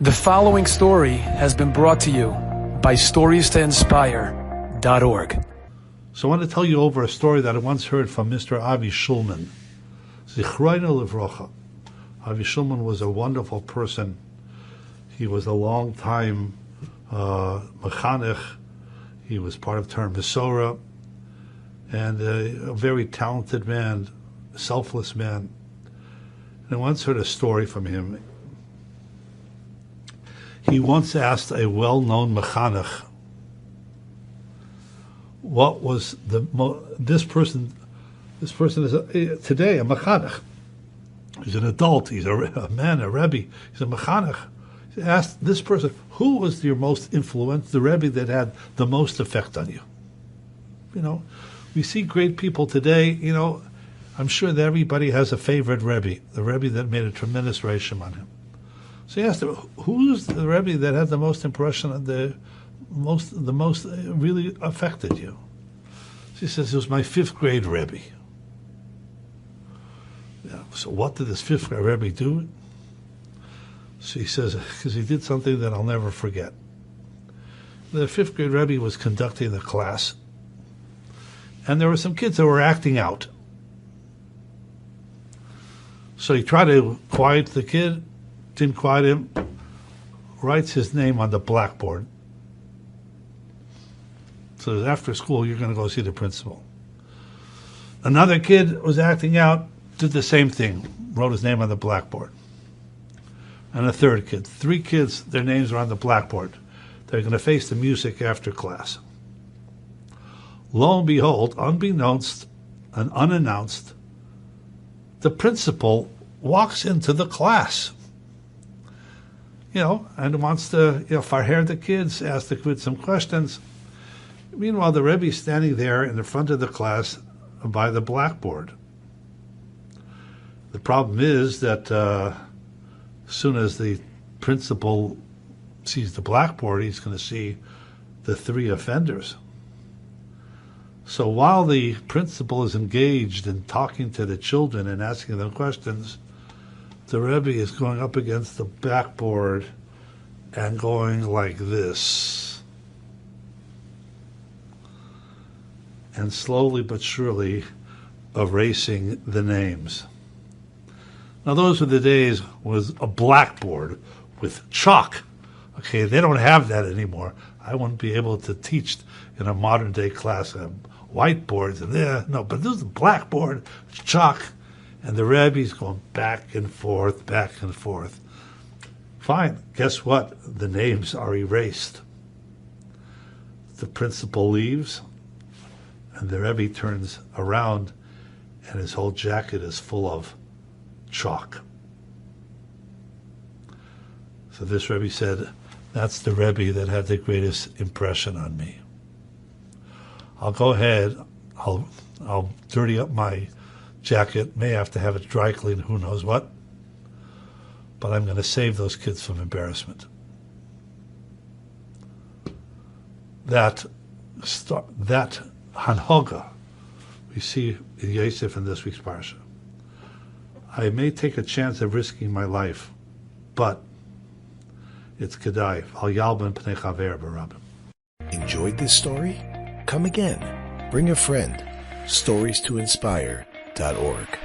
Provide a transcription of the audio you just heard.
The following story has been brought to you by StoriesToInspire.org. So I want to tell you over a story that I once heard from Mr. Avi Shulman. Zichrono Livrocha. Avi Shulman was a wonderful person. He was a long-time mechanech. He was part of Term Besorah, and a very talented man, selfless man. And I once heard a story from him. He once asked a well-known mechanech, what was this person is today a mechanech. He's an adult, he's a man, a Rabbi, he's a mechanech. He asked this person, who was your most influence, the Rabbi that had the most effect on you? You know, we see great people today, you know, I'm sure that everybody has a favorite Rabbi, the Rabbi that made a tremendous reishim on him. So he asked him, who's the Rebbe that had the most impression, the most really affected you? So he says, it was my fifth grade Rebbe. Yeah, so what did this fifth grade Rebbe do? So he says, because he did something that I'll never forget. The fifth grade Rebbe was conducting the class, and there were some kids that were acting out. So he tried to quiet the kid, didn't quiet him, writes his name on the blackboard. So after school, you're going to go see the principal. Another kid was acting out, did the same thing, wrote his name on the blackboard. And a third kid. 3 kids, their names are on the blackboard. They're going to face the music after class. Lo and behold, unbeknownst and unannounced, the principal walks into the class. You know, and wants to, farher the kids, ask the kids some questions. Meanwhile, the Rebbe's standing there in the front of the class by the blackboard. The problem is that as soon as the principal sees the blackboard, he's going to see the 3 offenders. So while the principal is engaged in talking to the children and asking them questions, the Rebbe is going up against the backboard and going like this. And slowly but surely erasing the names. Now those were the days was a blackboard with chalk. Okay, they don't have that anymore. I wouldn't be able to teach in a modern day class whiteboards and no, but this is a blackboard, chalk. And the Rebbe's going back and forth, back and forth. Fine, guess what? The names are erased. The principal leaves, and the Rebbe turns around, and his whole jacket is full of chalk. So this Rebbe said, that's the Rebbe that had the greatest impression on me. I'll go ahead, I'll dirty up my jacket, may have to have it dry cleaned, who knows what, but I'm going to save those kids from embarrassment. That hanhoga we see in Yosef in this week's parsha. I may take a chance of risking my life, but it's kedai. Al yalben pnei chaver b'rabim. Enjoyed this story? Come again. Bring a friend. StoriesToInspire.org